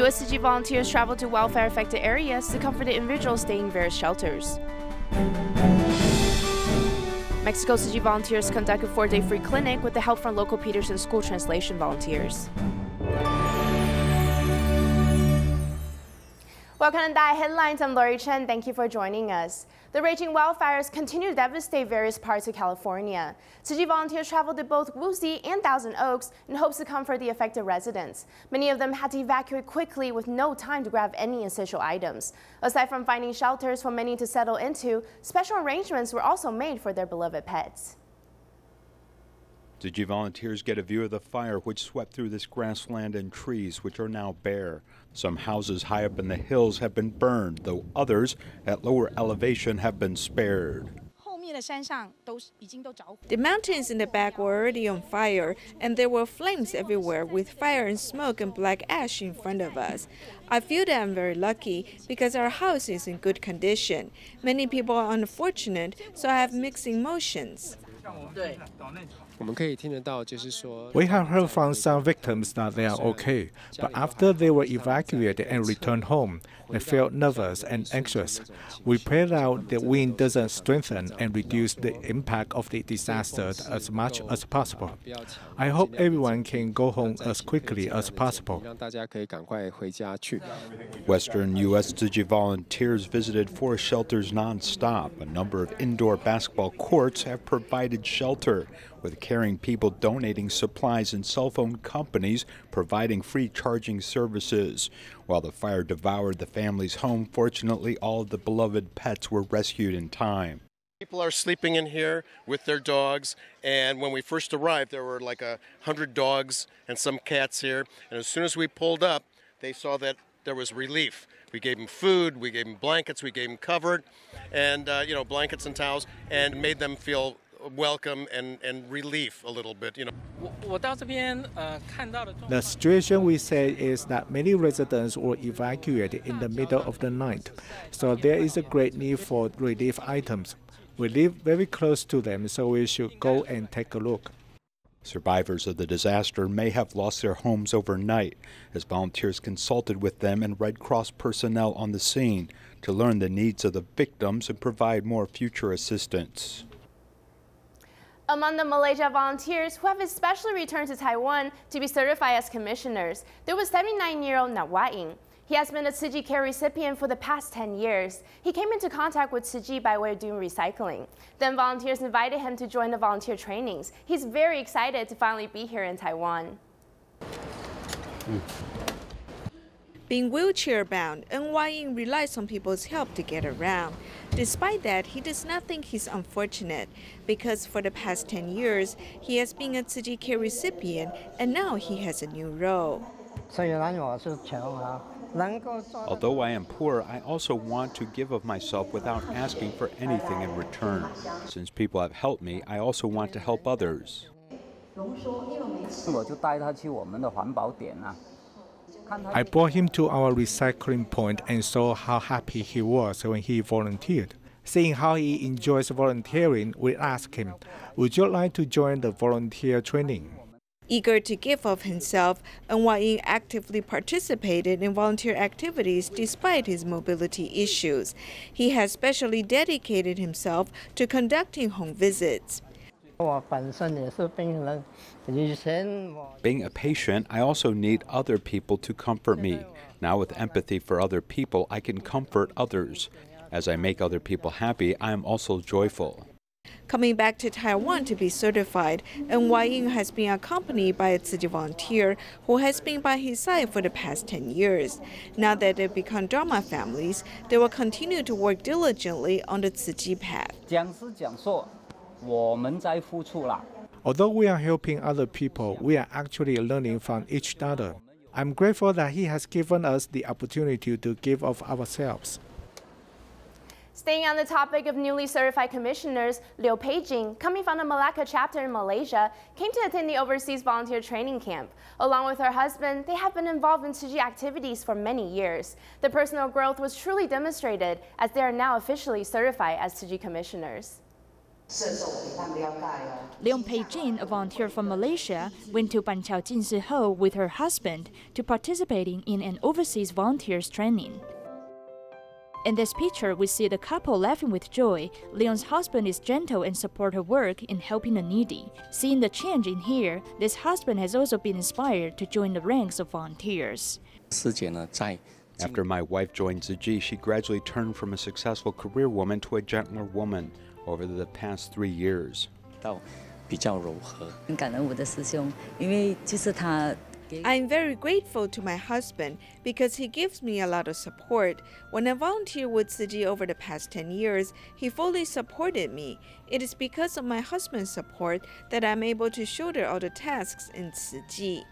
U.S. Tzu Chi volunteers traveled to wildfire-affected areas to comfort the individuals staying in various shelters. Mexico Tzu Chi volunteers conducted a 4-day free clinic with the help from local Peterson School translation volunteers. Welcome to DaAi Headlines. I'm Lori Chen. Thank you for joining us. The raging wildfires continue to devastate various parts of California. Tzu Chi volunteers traveled to both Woozy and Thousand Oaks in hopes to comfort the affected residents. Many of them had to evacuate quickly with no time to grab any essential items. Aside from finding shelters for many to settle into, special arrangements were also made for their beloved pets. Tzu Chi volunteers get a view of the fire which swept through this grassland and trees, which are now bare. Some houses high up in the hills have been burned, though others at lower elevation have been spared. The mountains in the back were already on fire, and there were flames everywhere with fire and smoke and black ash in front of us. I feel that I'm very lucky because our house is in good condition. Many people are unfortunate, so I have mixed emotions. We have heard from some victims that they are okay, but after they were evacuated and returned home, they felt nervous and anxious. We pray that the wind doesn't strengthen and reduce the impact of the disaster as much as possible. I hope everyone can go home as quickly as possible. Western U.S. Tzu Chi volunteers visited 4 shelters non-stop. A number of indoor basketball courts have provided shelter, with caring people donating supplies and cell phone companies providing free charging services. While the fire devoured the family's home, fortunately all of the beloved pets were rescued in time. People are sleeping in here with their dogs, and when we first arrived there were like 100 dogs and some cats here, and as soon as we pulled up they saw that there was relief. We gave them food, we gave them blankets, we gave them covered, and blankets and towels, and made them feel welcome and relief a little bit, The situation we say is that many residents were evacuated in the middle of the night, so there is a great need for relief items. We live very close to them, so we should go and take a look. Survivors of the disaster may have lost their homes overnight, as volunteers consulted with them and Red Cross personnel on the scene to learn the needs of the victims and provide more future assistance. Among the Malaysia volunteers who have especially returned to Taiwan to be certified as commissioners, there was 79-year-old Nawa'ing. He has been a Tzu Chi care recipient for the past 10 years. He came into contact with Tzu Chi by way of doing recycling. Then volunteers invited him to join the volunteer trainings. He's very excited to finally be here in Taiwan. Being wheelchair-bound, Nwa'ing relies on people's help to get around. Despite that, he does not think he's unfortunate, because for the past 10 years, he has been a Tzu Chi care recipient, and now he has a new role. Although I am poor, I also want to give of myself without asking for anything in return. Since people have helped me, I also want to help others. I brought him to our recycling point and saw how happy he was when he volunteered. Seeing how he enjoys volunteering, we asked him, "Would you like to join the volunteer training?" Eager to give of himself, Nwa'ing actively participated in volunteer activities despite his mobility issues. He has specially dedicated himself to conducting home visits. Being a patient, I also need other people to comfort me. Now with empathy for other people, I can comfort others. As I make other people happy, I am also joyful. Coming back to Taiwan to be certified, Nwa'ing has been accompanied by a Tzu Chi volunteer who has been by his side for the past 10 years. Now that they've become drama families, they will continue to work diligently on the Tzu Chi path. Although we are helping other people, we are actually learning from each other. I'm grateful that he has given us the opportunity to give of ourselves. Staying on the topic of newly certified commissioners, Liu Peijing, coming from the Malacca chapter in Malaysia, came to attend the overseas volunteer training camp. Along with her husband, they have been involved in Tzu Chi activities for many years. The personal growth was truly demonstrated as they are now officially certified as Tzu Chi commissioners. Leon Pei-jin, a volunteer from Malaysia, went to Ban Chao Jinsi Ho with her husband to participating in an overseas volunteers training. In this picture, we see the couple laughing with joy. Leon's husband is gentle and support her work in helping the needy. Seeing the change in here, this husband has also been inspired to join the ranks of volunteers. After my wife joined Tzu Chi, she gradually turned from a successful career woman to a gentler woman over the past 3 years. I'm very grateful to my husband because he gives me a lot of support. When I volunteered with Tzu Chi over the past 10 years, he fully supported me. It is because of my husband's support that I'm able to shoulder all the tasks in Tzu Chi.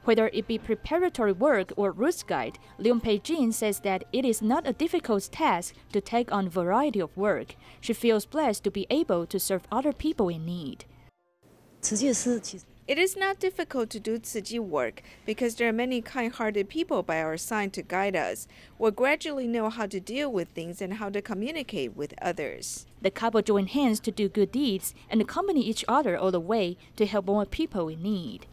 Whether it be preparatory work or route guide, Leon Pei-jin says that it is not a difficult task to take on a variety of work. She feels blessed to be able to serve other people in need. It is not difficult to do Tzu Chi work because there are many kind-hearted people by our side to guide us. We'll gradually know how to deal with things and how to communicate with others. The couple join hands to do good deeds and accompany each other all the way to help more people in need.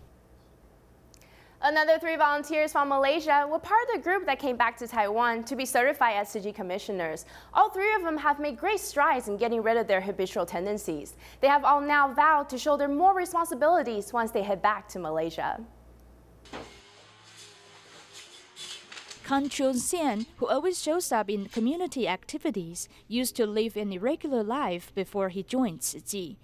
Another 3 volunteers from Malaysia were part of the group that came back to Taiwan to be certified as Tzu Chi commissioners. All 3 of them have made great strides in getting rid of their habitual tendencies. They have all now vowed to shoulder more responsibilities once they head back to Malaysia. Kan Chun-sian, who always shows up in community activities, used to live an irregular life before he joined Tzu Chi.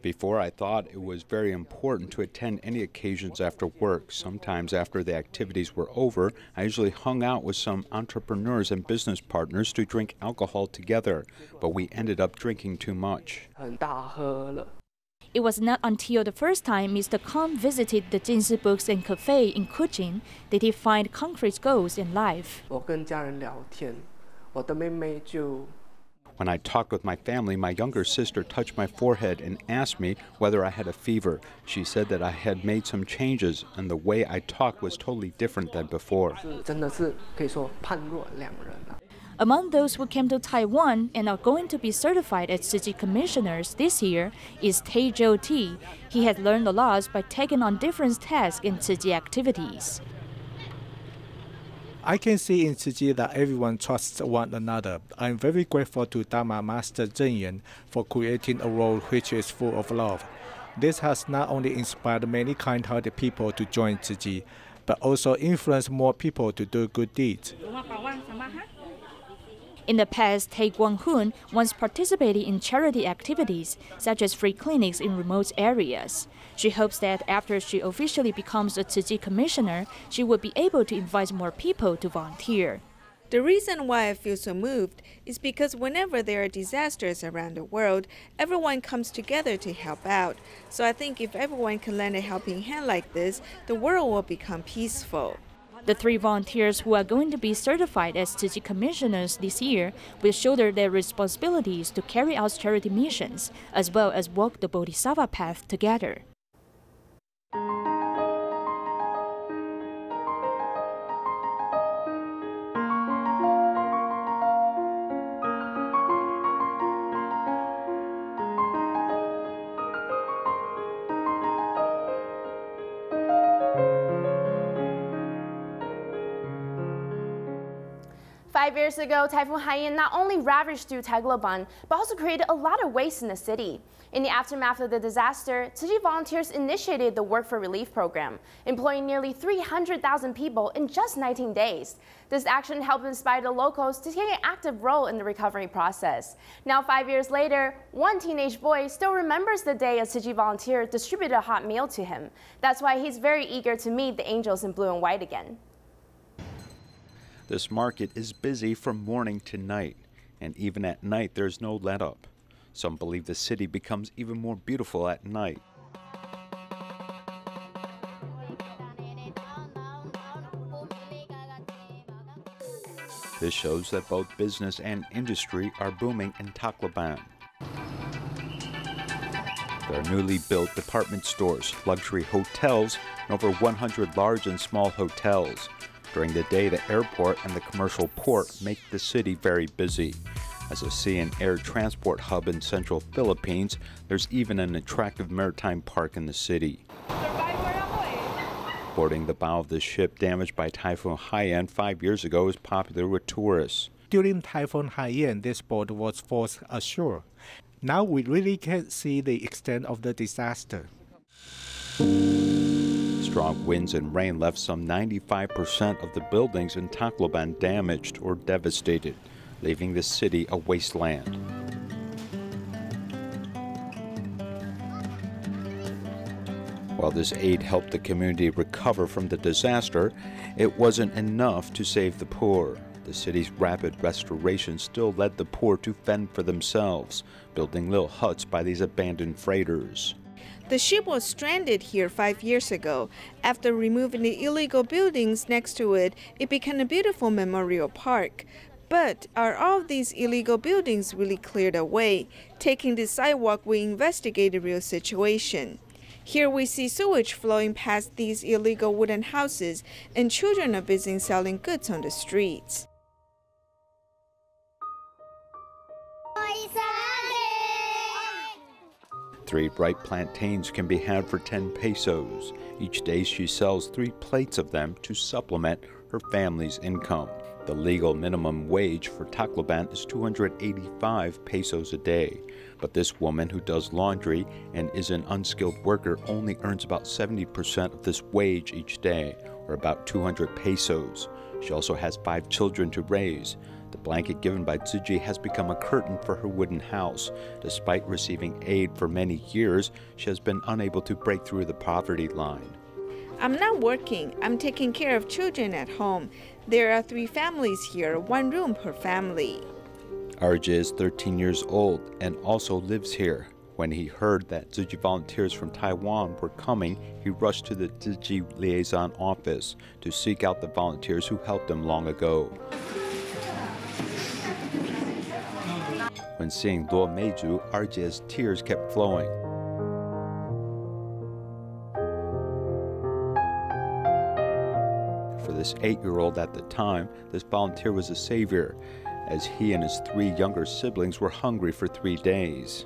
Before, I thought it was very important to attend any occasions after work. Sometimes after the activities were over, I usually hung out with some entrepreneurs and business partners to drink alcohol together, but we ended up drinking too much. It was not until the first time Mr. Khan visited the Jinsi Books and Cafe in Kuching that he find concrete goals in life. When I talked with my family, my younger sister touched my forehead and asked me whether I had a fever. She said that I had made some changes and the way I talked was totally different than before. Among those who came to Taiwan and are going to be certified as Tzu Chi commissioners this year is Tae-jo T. He has learned a lot by taking on different tasks in Tzu Chi activities. I can see in Tzu Chi that everyone trusts one another. I'm very grateful to Dharma Master Zheng Yan for creating a world which is full of love. This has not only inspired many kind-hearted people to join Tzu Chi, but also influenced more people to do good deeds. In the past, Tae Guang-hun once participated in charity activities, such as free clinics in remote areas. She hopes that after she officially becomes a Tzu Chi commissioner, she will be able to invite more people to volunteer. The reason why I feel so moved is because whenever there are disasters around the world, everyone comes together to help out. So I think if everyone can lend a helping hand like this, the world will become peaceful. The 3 volunteers who are going to be certified as Tzu Chi commissioners this year will shoulder their responsibilities to carry out charity missions, as well as walk the Bodhisattva path together. Five years ago, Typhoon Haiyan not only ravaged through Tagloban, but also created a lot of waste in the city. In the aftermath of the disaster, Tzu Chi volunteers initiated the Work for Relief program, employing nearly 300,000 people in just 19 days. This action helped inspire the locals to take an active role in the recovery process. Now, 5 years later, one teenage boy still remembers the day a Tzu Chi volunteer distributed a hot meal to him. That's why he's very eager to meet the angels in blue and white again. This market is busy from morning to night, and even at night there's no let-up. Some believe the city becomes even more beautiful at night. This shows that both business and industry are booming in Tacloban. There are newly built department stores, luxury hotels, and over 100 large and small hotels. During the day, the airport and the commercial port make the city very busy. As a sea and air transport hub in central Philippines, there's even an attractive maritime park in the city. Boarding the bow of the ship damaged by Typhoon Haiyan 5 years ago is popular with tourists. During Typhoon Haiyan, this boat was forced ashore. Now we really can't see the extent of the disaster. Strong winds and rain left some 95% of the buildings in Tacloban damaged or devastated, leaving the city a wasteland. While this aid helped the community recover from the disaster, it wasn't enough to save the poor. The city's rapid restoration still led the poor to fend for themselves, building little huts by these abandoned freighters. The ship was stranded here 5 years ago. After removing the illegal buildings next to it, it became a beautiful memorial park. But are all of these illegal buildings really cleared away? Taking the sidewalk, we investigate the real situation. Here we see sewage flowing past these illegal wooden houses, and children are busy selling goods on the streets. Three ripe plantains can be had for 10 pesos. Each day she sells 3 plates of them to supplement her family's income. The legal minimum wage for Tacloban is 285 pesos a day. But this woman who does laundry and is an unskilled worker only earns about 70% of this wage each day, or about 200 pesos. She also has 5 children to raise. The blanket given by Tzu Chi has become a curtain for her wooden house. Despite receiving aid for many years, she has been unable to break through the poverty line. I'm not working. I'm taking care of children at home. There are 3 families here, 1 room per family. RJ is 13 years old and also lives here. When he heard that Tzu Chi volunteers from Taiwan were coming, he rushed to the Tzu Chi liaison office to seek out the volunteers who helped him long ago. When seeing Luo Meiju, RJ's tears kept flowing. For this 8-year-old at the time, this volunteer was a savior, as he and his 3 younger siblings were hungry for 3 days.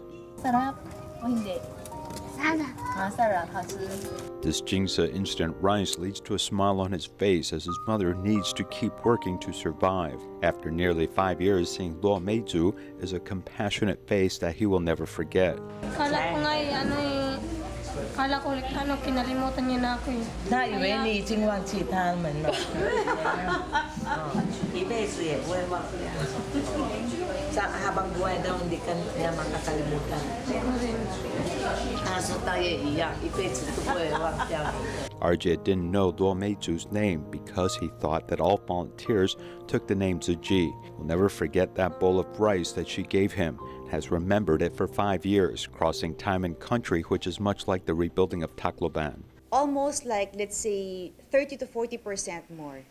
This Jingsa instant rice leads to a smile on his face as his mother needs to keep working to survive. After nearly 5 years, seeing Luo Meiju is a compassionate face that he will never forget. RJ didn't know Luo Meiju's name because he thought that all volunteers took the name Tzu Chi. Will never forget that bowl of rice that she gave him, has remembered it for 5 years, crossing time and country, which is much like the rebuilding of Tacloban. Almost like, let's say, 30 to 40% more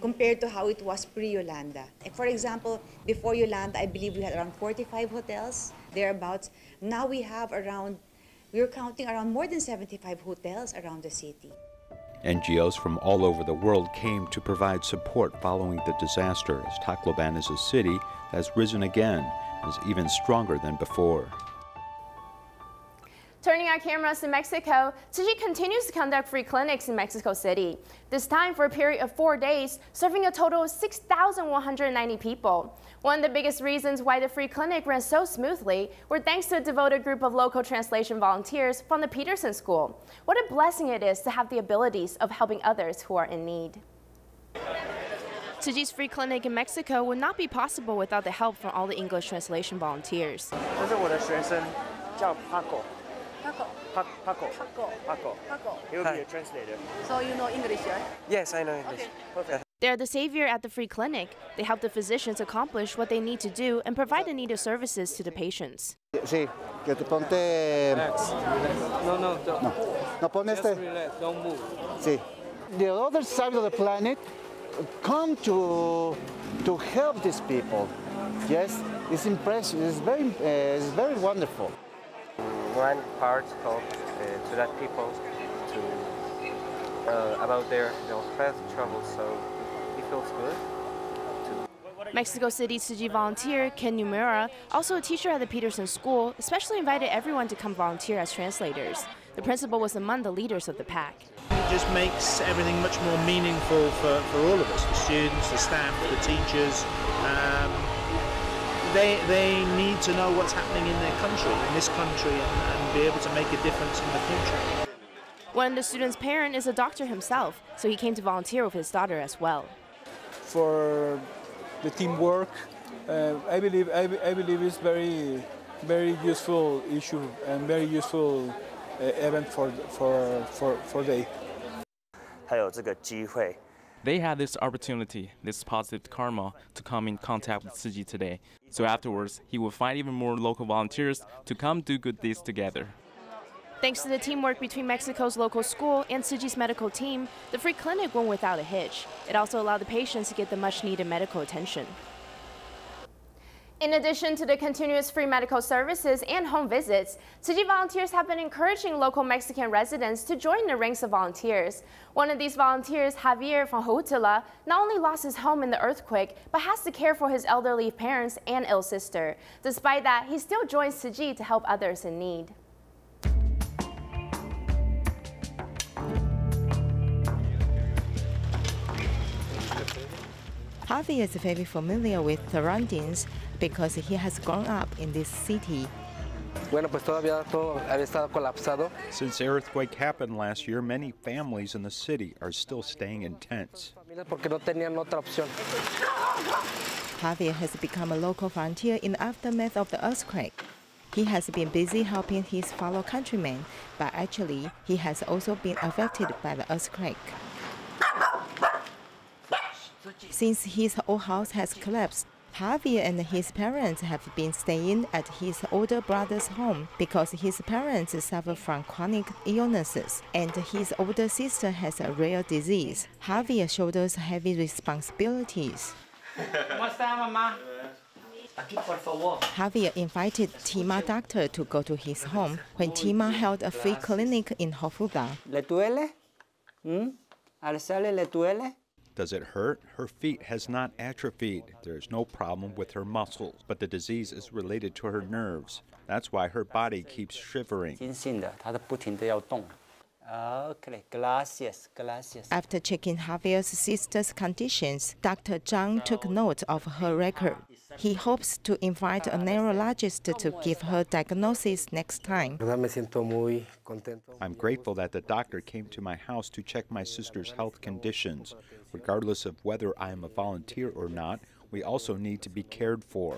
compared to how it was pre-Yolanda. For example, before Yolanda, I believe we had around 45 hotels, thereabouts. Now we have around, we're counting around more than 75 hotels around the city. NGOs from all over the world came to provide support following the disaster, as Tacloban is a city that has risen again and is even stronger than before. Turning our cameras to Mexico, Tzu Chi continues to conduct free clinics in Mexico City, this time for a period of 4 days, serving a total of 6,190 people. One of the biggest reasons why the free clinic ran so smoothly were thanks to a devoted group of local translation volunteers from the Peterson School. What a blessing it is to have the abilities of helping others who are in need. Tzu Chi's free clinic in Mexico would not be possible without the help from all the English translation volunteers. He will be a translator. So you know English, right? Yes, I know English. Okay. They're the savior at the free clinic. They help the physicians accomplish what they need to do and provide the needed services to the patients. Sí, que te ponte. No pon este. Just relax, don't move. Sí. The other side of the planet come to help these people. Yes, it's impressive. It's very wonderful. One part talked to that people about their health troubles. So feels good. Mexico City Tzu Chi volunteer Ken Numera, also a teacher at the Peterson School, especially invited everyone to come volunteer as translators. The principal was among the leaders of the pack. It just makes everything much more meaningful for all of us, the students, the staff, the teachers. They need to know what's happening in their country, in this country, and be able to make a difference in the future. One of the students' parent is a doctor himself, so he came to volunteer with his daughter as well. For the teamwork, I believe it's very useful issue and very useful event for they. 还有这个机会。 They had this opportunity, this positive karma, to come in contact with Tzu Chi today. So afterwards, he will find even more local volunteers to come do good deeds together. Thanks to the teamwork between Mexico's local school and Tzu Chi's medical team, the free clinic went without a hitch. It also allowed the patients to get the much-needed medical attention. In addition to the continuous free medical services and home visits, Tzu Chi volunteers have been encouraging local Mexican residents to join the ranks of volunteers. One of these volunteers, Javier from Huutila, not only lost his home in the earthquake, but has to care for his elderly parents and ill sister. Despite that, he still joins Tzu Chi to help others in need. Javier is very familiar with surroundings because he has grown up in this city. Since the earthquake happened last year, many families in the city are still staying in tents. Javier has become a local volunteer in the aftermath of the earthquake. He has been busy helping his fellow countrymen, but actually, he has also been affected by the earthquake. Since his old house has collapsed, Javier and his parents have been staying at his older brother's home because his parents suffer from chronic illnesses and his older sister has a rare disease. Javier shoulders heavy responsibilities. Javier invited Tima doctor to go to his home when Tima held a free clinic in Huutila. ¿Le duele? ¿Alzarle le duele? Does it hurt? Her feet has not atrophied. There is no problem with her muscles, but the disease is related to her nerves. That's why her body keeps shivering. Okay, gracias, gracias. After checking Javier's sister's conditions, Dr. Zhang took note of her record. He hopes to invite a neurologist to give her diagnosis next time. I'm grateful that the doctor came to my house to check my sister's health conditions. Regardless of whether I am a volunteer or not, we also need to be cared for.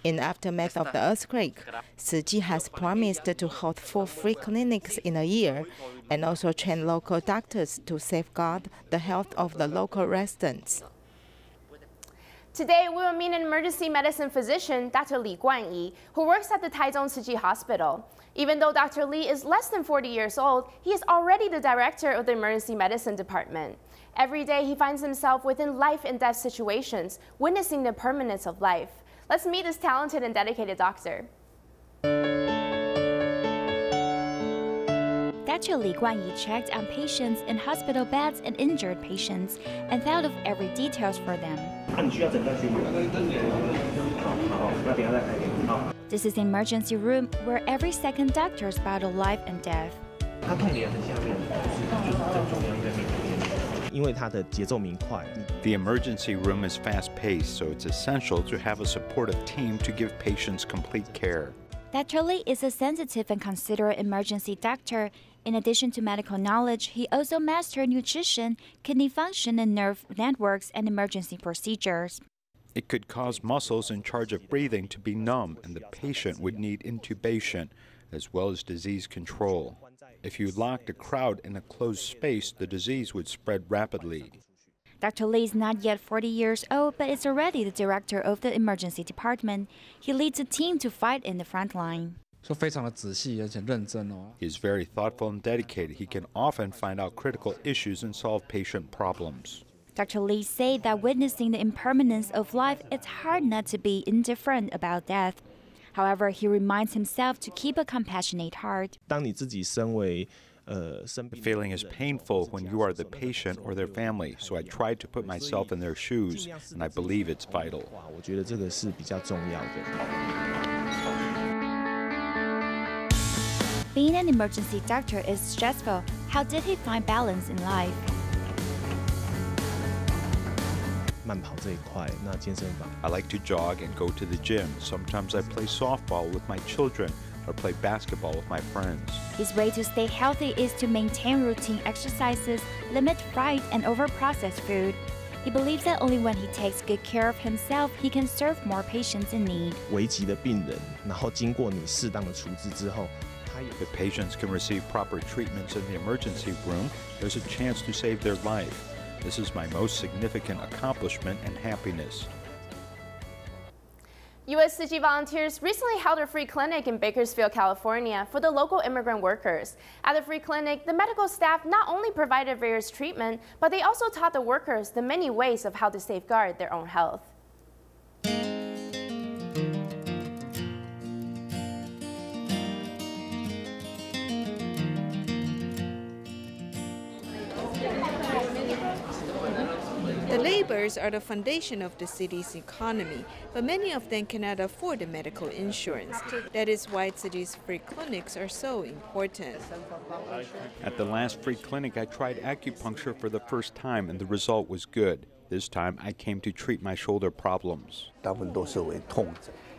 In the aftermath of the earthquake, Tzu Chi has promised to hold 4 free clinics in a year and also train local doctors to safeguard the health of the local residents. Today, we will meet an emergency medicine physician, Dr. Li Guanyi, who works at the Taichung Tzu Chi Hospital. Even though Dr. Li is less than 40 years old, he is already the director of the emergency medicine department. Every day, he finds himself within life and death situations, witnessing the impermanence of life. Let's meet this talented and dedicated doctor. Dr. Li Guanyi checked on patients in hospital beds and injured patients and thought of every details for them. This is the emergency room where every second doctors battle life and death. The emergency room is fast-paced, so it's essential to have a supportive team to give patients complete care. Dr. Li is a sensitive and considerate emergency doctor. In addition to medical knowledge, he also mastered nutrition, kidney function, and nerve networks and emergency procedures. It could cause muscles in charge of breathing to be numb, and the patient would need intubation, as well as disease control. If you locked a crowd in a closed space, the disease would spread rapidly. Dr. Li is not yet 40 years old, but is already the director of the emergency department. He leads a team to fight in the front line. He is very thoughtful and dedicated. He can often find out critical issues and solve patient problems. Dr. Li said that witnessing the impermanence of life, it's hard not to be indifferent about death. However, he reminds himself to keep a compassionate heart. The feeling is painful when you are the patient or their family, so I tried to put myself in their shoes, and I believe it's vital. Being an emergency doctor is stressful. How did he find balance in life? I like to jog and go to the gym. Sometimes I play softball with my children or play basketball with my friends. His way to stay healthy is to maintain routine exercises, limit fried and over-processed food. He believes that only when he takes good care of himself, he can serve more patients in need. If patients can receive proper treatments in the emergency room, there's a chance to save their life. This is my most significant accomplishment and happiness. U.S. Tzu Chi volunteers recently held a free clinic in Bakersfield, California for the local immigrant workers. At the free clinic, the medical staff not only provided various treatment, but they also taught the workers the many ways of how to safeguard their own health. The laborers are the foundation of the city's economy, but many of them cannot afford the medical insurance. That is why Tzu Chi's free clinics are so important. At the last free clinic, I tried acupuncture for the first time, and the result was good. This time, I came to treat my shoulder problems.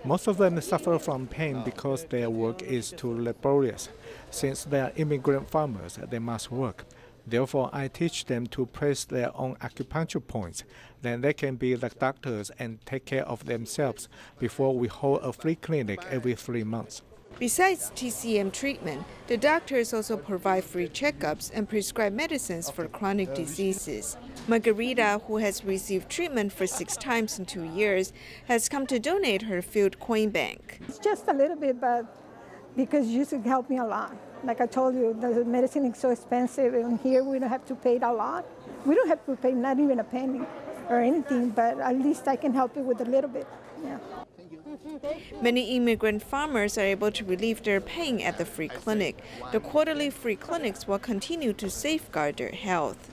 Most of them suffer from pain because their work is too laborious. Since they are immigrant farmers, they must work. Therefore, I teach them to press their own acupuncture points. Then they can be like doctors and take care of themselves before we hold a free clinic every 3 months. Besides TCM treatment, the doctors also provide free checkups and prescribe medicines for chronic diseases. Margarita, who has received treatment for 6 times in 2 years, has come to donate her field coin bank. It's just a little bit, but because you should help me a lot. Like I told you, the medicine is so expensive, and here we don't have to pay it a lot. We don't have to pay not even a penny or anything, but at least I can help you with a little bit. Yeah. Many immigrant farmers are able to relieve their pain at the free clinic. The quarterly free clinics will continue to safeguard their health.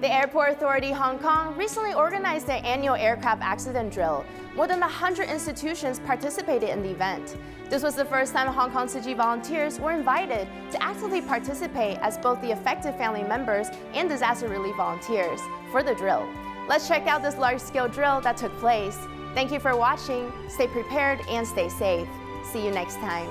The Airport Authority Hong Kong recently organized their annual aircraft accident drill. More than 100 institutions participated in the event. This was the first time Hong Kong Tzu Chi volunteers were invited to actively participate as both the affected family members and disaster relief volunteers for the drill. Let's check out this large-scale drill that took place. Thank you for watching. Stay prepared and stay safe. See you next time.